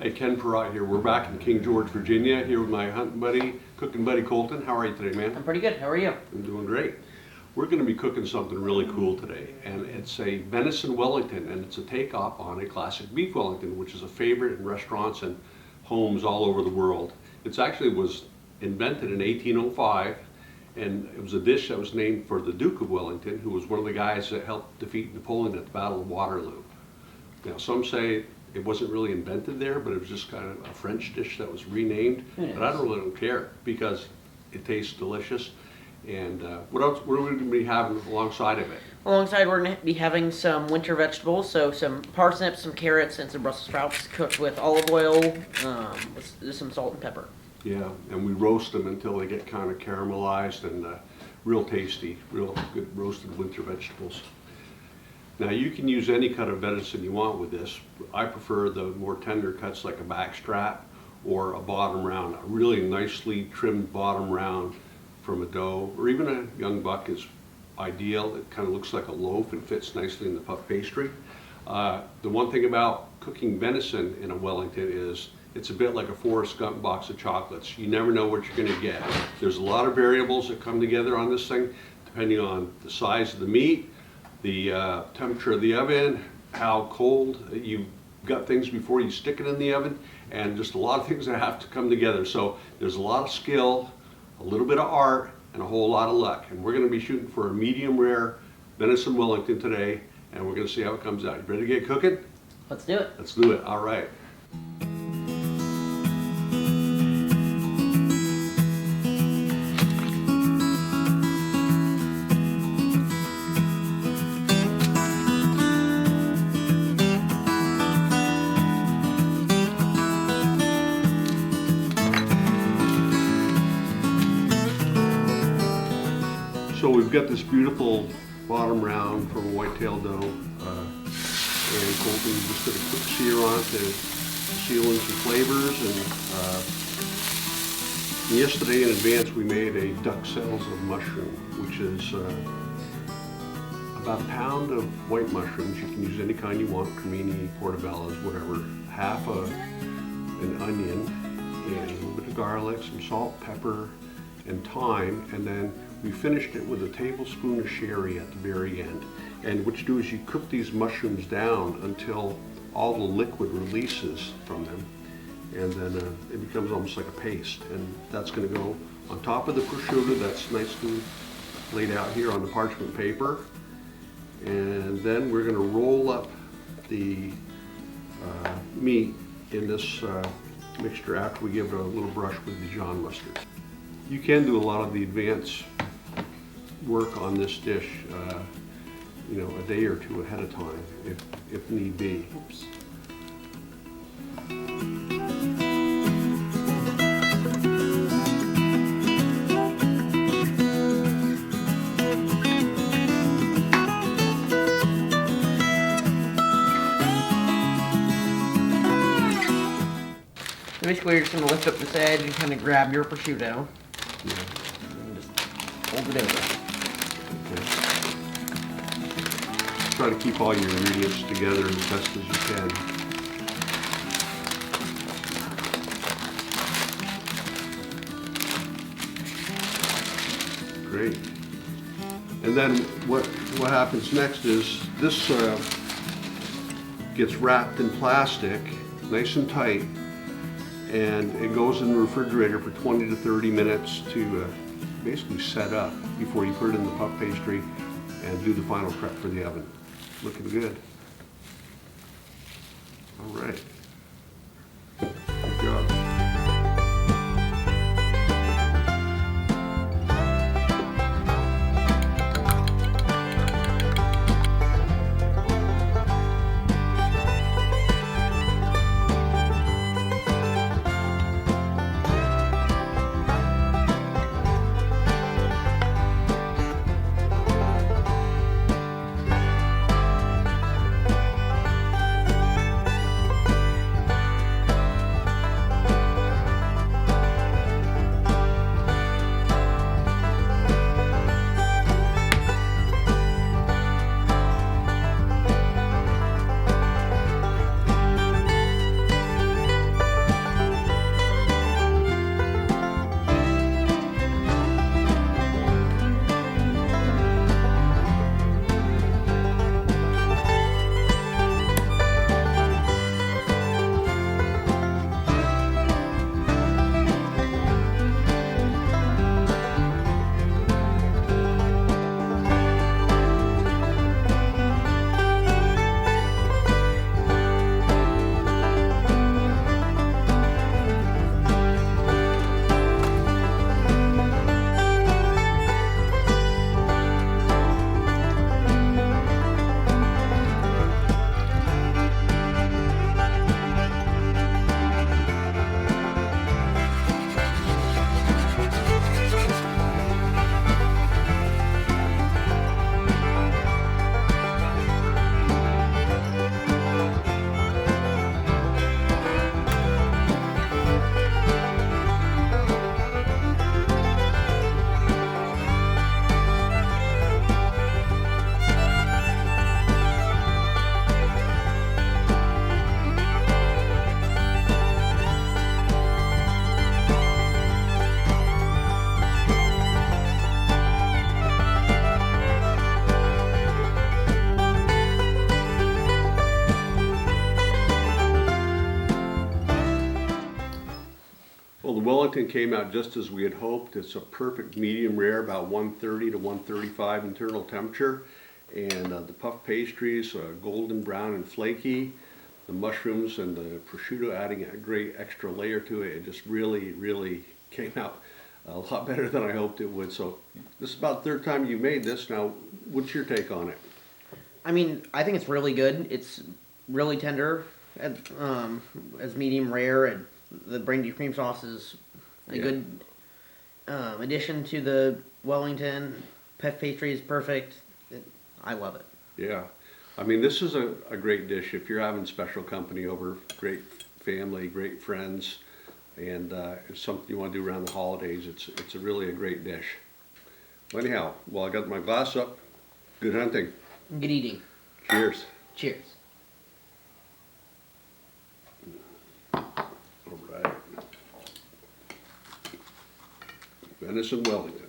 Hey, Ken Perrotte here. We're back in King George, Virginia, here with my hunting buddy, cooking buddy Colton. How are you today, man? I'm pretty good. How are you? I'm doing great. We're going to be cooking something really cool today, and it's a venison Wellington, and it's a takeoff on a classic beef Wellington, which is a favorite in restaurants and homes all over the world. It actually was invented in 1805, and it was a dish that was named for the Duke of Wellington, who was one of the guys that helped defeat Napoleon at the Battle of Waterloo. Now, some say it wasn't really invented there, but it was just kind of a French dish that was renamed. Yes. But I don't care because it tastes delicious. And what else? What are we going to be having alongside of it? Alongside, we're going to be having some winter vegetables, so some parsnips, some carrots, and some Brussels sprouts cooked with olive oil, with some salt and pepper. Yeah, and we roast them until they get kind of caramelized and real tasty, real good roasted winter vegetables. Now you can use any cut of venison you want with this. I prefer the more tender cuts like a backstrap or a bottom round. A really nicely trimmed bottom round from a doe or even a young buck is ideal. It kind of looks like a loaf and fits nicely in the puff pastry. The one thing about cooking venison in a Wellington is it's a bit like a Forrest Gump box of chocolates. You never know what you're going to get. There's a lot of variables that come together on this thing depending on the size of the meat, the temperature of the oven, how cold you've got things before you stick it in the oven, and just a lot of things that have to come together. So there's a lot of skill, a little bit of art, and a whole lot of luck. And we're going to be shooting for a medium rare venison Wellington today, and we're going to see how it comes out. You ready to get cooking? Let's do it. Let's do it. All right. So we've got this beautiful bottom round from a whitetail doe, and Colton just did a quick sear on it to seal in some flavors. And yesterday in advance we made a duck cells of mushroom, which is about a pound of white mushrooms. You can use any kind you want, cremini, portobellos, whatever. Half an onion, and a little bit of garlic, some salt, pepper, and thyme, and then we finished it with a tablespoon of sherry at the very end. And what you do is you cook these mushrooms down until all the liquid releases from them, and then it becomes almost like a paste. And that's going to go on top of the prosciutto that's nicely laid out here on the parchment paper. And then we're going to roll up the meat in this mixture after we give it a little brush with Dijon mustard. You can do a lot of the advanced work on this dish, a day or two ahead of time, if need be. Oops. Basically, you're just going to lift up this edge and kind of grab your prosciutto. Yeah. And just hold it over. Okay. Try to keep all your ingredients together as best as you can. Great. And then what happens next is this gets wrapped in plastic, nice and tight, and it goes in the refrigerator for 20 to 30 minutes to basically set up before you put it in the puff pastry and do the final prep for the oven. Looking good. All right. Good job. the Wellington came out just as we had hoped. It's a perfect medium rare, about 130 to 135 internal temperature. And the puff pastries, golden brown and flaky. The mushrooms and the prosciutto adding a great extra layer to it. It just really, really came out a lot better than I hoped it would. So this is about the third time you made this. Now, what's your take on it? I mean, I think it's really good. It's really tender, as medium rare, and the brandy cream sauce is a good addition to the Wellington. Puff pastry is perfect. I love it. Yeah. I mean, this is a great dish if you're having special company over, great family, great friends, and it's something you want to do around the holidays. It's really a great dish. Well, anyhow, while I got my glass up, good hunting. Good eating. Cheers. Cheers. All right. Venison Wellington.